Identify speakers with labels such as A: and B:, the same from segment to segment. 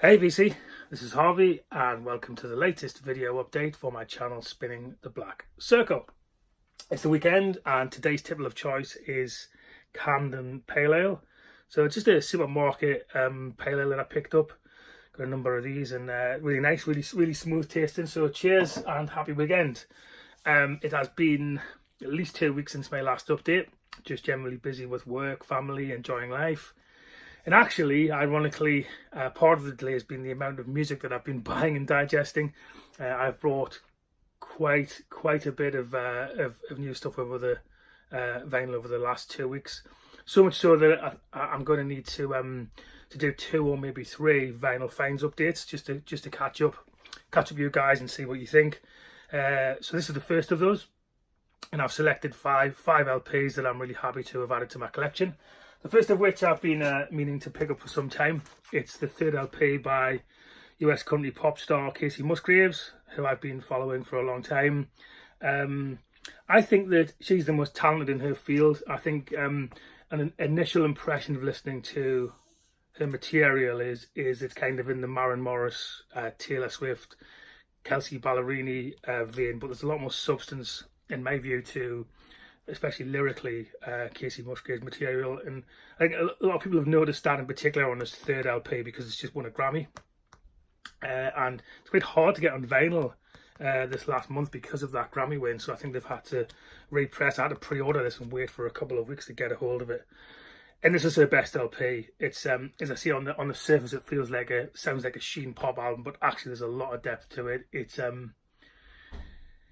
A: Hey VC, this is Harvey and welcome to the latest video update for my channel Spinning the Black Circle. It's the weekend and today's tipple of choice is Camden Pale Ale. So it's just a supermarket pale ale that I picked up. Got a number of these and really nice, really smooth tasting. So cheers and happy weekend. It has been at least 2 weeks since my last update. Just generally busy with work, family, enjoying life. And actually, ironically, part of the delay has been the amount of music that I've been buying and digesting. I've brought quite a bit of new stuff over the vinyl over the last 2 weeks. So much so that I'm going to need to do 2 or maybe 3 vinyl finds updates just to catch up you guys and see what you think. So this is the first of those, and I've selected five LPs that I'm really happy to have added to my collection. The first of which I've been meaning to pick up for some time. It's the third LP by US country pop star Kacey Musgraves, who I've been following for a long time. I think that she's the most talented in her field. I think an initial impression of listening to her material is it's kind of in the Maren Morris, Taylor Swift, Kelsea Ballerini vein, but there's a lot more substance in my view to, especially lyrically, Kacey Musgraves material. And I think a lot of people have noticed that in particular on this third LP because it's just won a Grammy. And it's quite hard to get on vinyl this last month because of that Grammy win. So I think they've had to repress. I had to pre-order this and wait for a couple of weeks to get a hold of it. And this is her best LP. It's as I see on the surface, it sounds like a sheen pop album, but actually there's a lot of depth to it.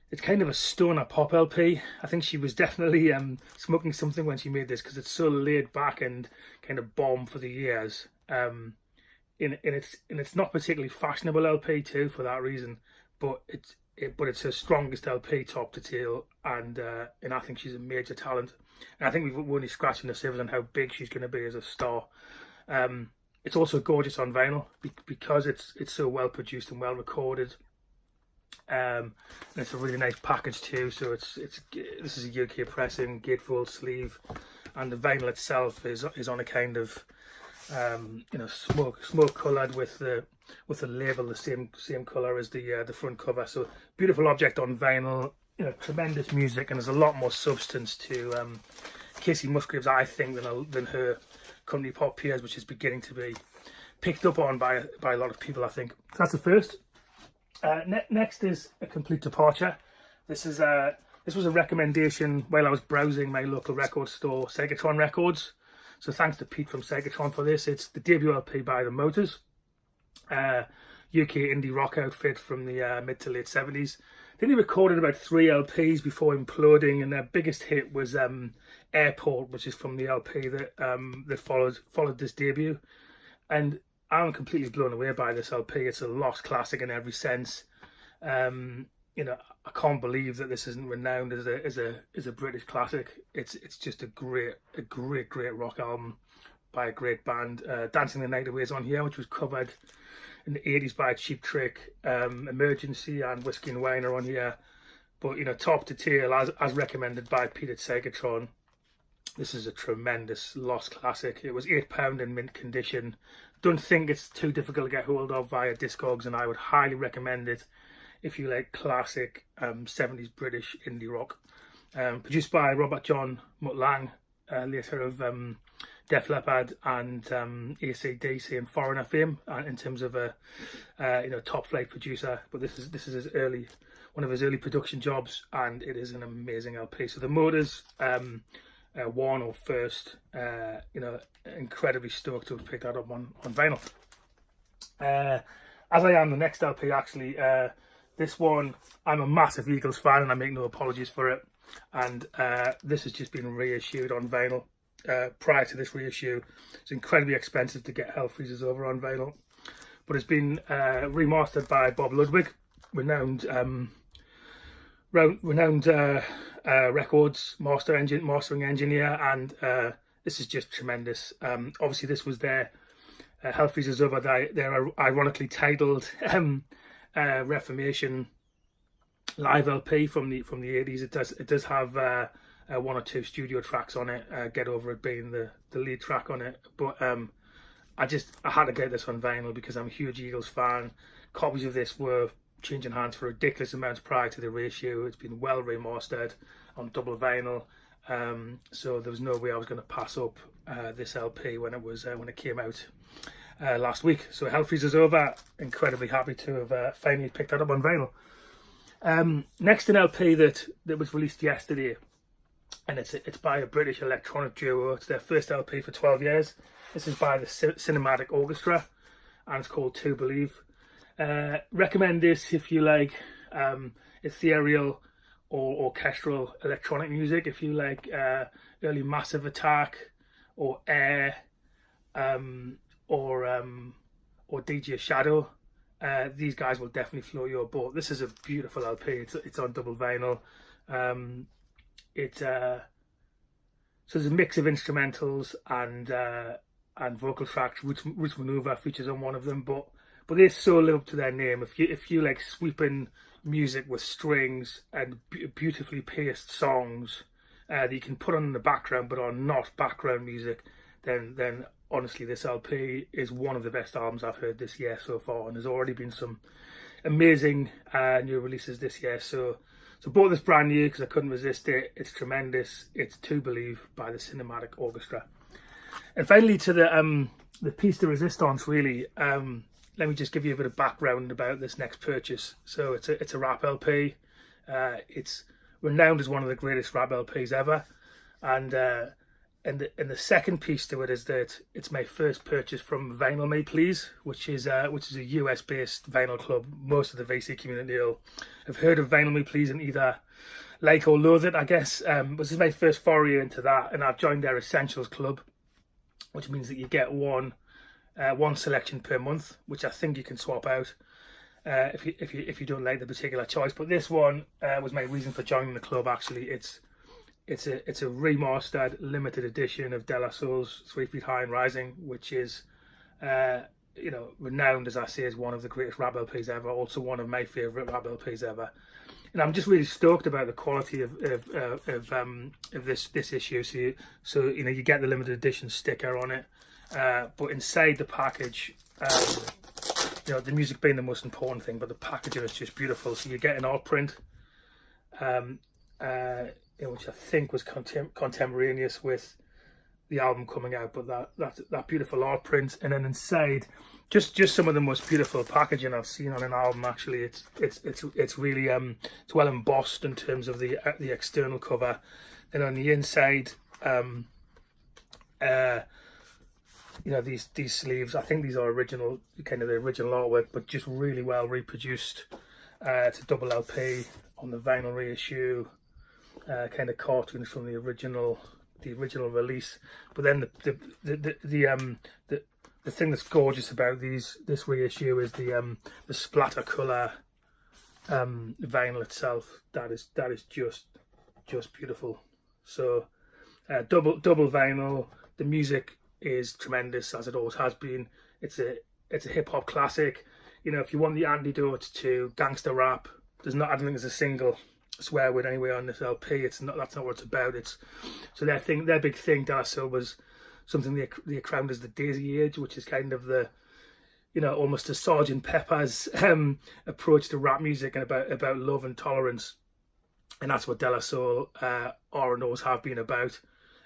A: It's kind of a stoner pop LP. I think she was definitely smoking something when she made this because it's so laid back and kind of bomb for the ears. And it's not particularly fashionable LP too for that reason, but it's her strongest LP top to tail, and I think she's a major talent. And I think we've only scratching the surface on how big she's going to be as a star. It's also gorgeous on vinyl because it's so well produced and well recorded. And it's a really nice package too. So this is a UK pressing, gatefold sleeve, and the vinyl itself is on a kind of smoke coloured with the label the same colour as the front cover. So beautiful object on vinyl. Tremendous music, and there's a lot more substance to Kacey Musgraves, I think, than her country pop peers, which is beginning to be picked up on by a lot of people. I think that's the first. Next is A Complete Departure. This was a recommendation while I was browsing my local record store, Segatron Records. So thanks to Pete from Segatron for this. It's the debut LP by The Motors, UK indie rock outfit from the mid to late 70s. Then they recorded about 3 LPs before imploding, and their biggest hit was Airport, which is from the LP that followed this debut. And I'm completely blown away by this LP. It's a lost classic in every sense. I can't believe that this isn't renowned as a British classic. It's just a great rock album by a great band. Dancing the Night Away is on here, which was covered in the 80s by Cheap Trick. Emergency and Whiskey and Wine are on here. But top to tail, as recommended by Pete at Segatron, this is a tremendous lost classic. It was £8 in mint condition. Don't think it's too difficult to get hold of via Discogs, and I would highly recommend it if you like classic 70s British indie rock. Produced by Robert John Mutt Lange, later of Def Leppard and AC/DC and Foreigner fame, in terms of a top flight producer. But this is one of his early production jobs, and it is an amazing LP. So The Motors, one or first, incredibly stoked to have picked that up on vinyl. As I am the next LP, actually, this one, I'm a massive Eagles fan and I make no apologies for it. And this has just been reissued on vinyl. Prior to this reissue, it's incredibly expensive to get Hellfreezers over on vinyl, but it's been remastered by Bob Ludwig, renowned records mastering engineer, and this is just tremendous. Obviously this was their Hellfreezers over their ironically titled Reformation live LP from the 80s. It does have 1 or 2 studio tracks on it, Get Over It being the lead track on it, but I had to get this on vinyl because I'm a huge Eagles fan. Copies of this were changing hands for ridiculous amounts prior to the reissue. It's been well remastered on double vinyl, so there was no way I was going to pass up this LP when it came out last week. So Hellfreezer's over. Incredibly happy to have finally picked that up on vinyl. Next, an LP that was released yesterday, and it's by a British electronic duo. It's their first LP for 12 years. This is by the Cinematic Orchestra, and it's called To Believe. Recommend this if you like ethereal or orchestral electronic music. If you like early Massive Attack or Air or DJ Shadow, these guys will definitely float your boat. This is a beautiful LP. It's on double vinyl. So there's a mix of instrumentals and vocal tracks. Roots Maneuver features on one of them, but they so live up to their name. If you like sweeping music with strings and beautifully paced songs that you can put on in the background but are not background music, then honestly this LP is one of the best albums I've heard this year so far, and there's already been some amazing new releases this year. So bought this brand new because I couldn't resist it. It's tremendous. It's To Believe by the Cinematic Orchestra. And finally, to the piece de resistance, really. Let me just give you a bit of background about this next purchase. So it's a rap LP. It's renowned as one of the greatest rap LPs ever, and the second piece to it is that it's my first purchase from Vinyl Me Please, which is a US based vinyl club. Most of the VC community will have heard of Vinyl Me Please and either like or loathe it, I guess. This is my first foray into that, and I've joined their Essentials Club, which means that you get one selection per month, which I think you can swap out if you don't like the particular choice. But this one was my reason for joining the club. Actually, it's a remastered limited edition of De La Soul's 3 Feet High and Rising, which is renowned, as I say, as one of the greatest rap LPs ever. Also one of my favourite rap LPs ever. And I'm just really stoked about the quality of this issue. So you get the limited edition sticker on it. But inside the package, the music being the most important thing, but the packaging is just beautiful. So you get an art print, which I think was contemporaneous with the album coming out. But that beautiful art print, and then inside, just some of the most beautiful packaging I've seen on an album. Actually, it's really it's well embossed in terms of the external cover, and on the inside, these sleeves, I think these are original, kind of the original artwork, but just really well reproduced. It's a double LP on the vinyl reissue, kind of cartoons from the original release. But then the thing that's gorgeous about this reissue is the splatter color vinyl itself. That is just beautiful. So double vinyl. The music is tremendous, as it always has been. It's a hip hop classic. If you want the antidote to gangster rap, I don't think there's a single swear word anywhere on this LP. That's not what it's about. So their big thing, De La Soul, was something they crowned as the Daisy Age, which is kind of the almost a Sgt. Pepper's approach to rap music and about love and tolerance, and that's what De La Soul are and always have been about.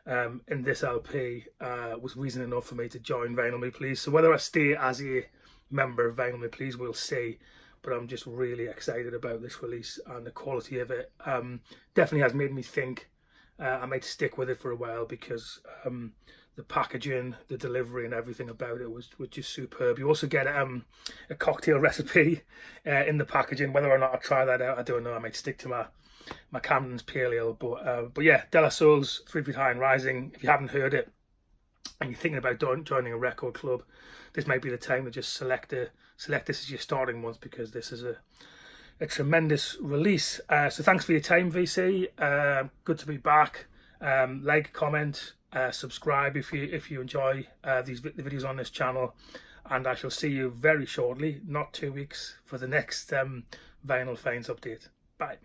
A: And this LP was reason enough for me to join Vinyl Me Please. So whether I stay as a member of Vinyl Me Please, we'll see. But I'm just really excited about this release, and the quality of it definitely has made me think I might stick with it for a while, because the packaging, the delivery and everything about it was just superb. You also get a cocktail recipe in the packaging. Whether or not I try that out, I don't know. I might stick to my Camden's Pale Ale. But yeah, De La Soul's 3 Feet High and Rising. If you haven't heard it and you're thinking about joining a record club, this might be the time to just select this as your starting month, because this is a tremendous release. So thanks for your time, VC. Good to be back. Like, comment, subscribe if you enjoy the videos on this channel, and I shall see you very shortly, not 2 weeks, for the next Vinyl Finds update. Bye.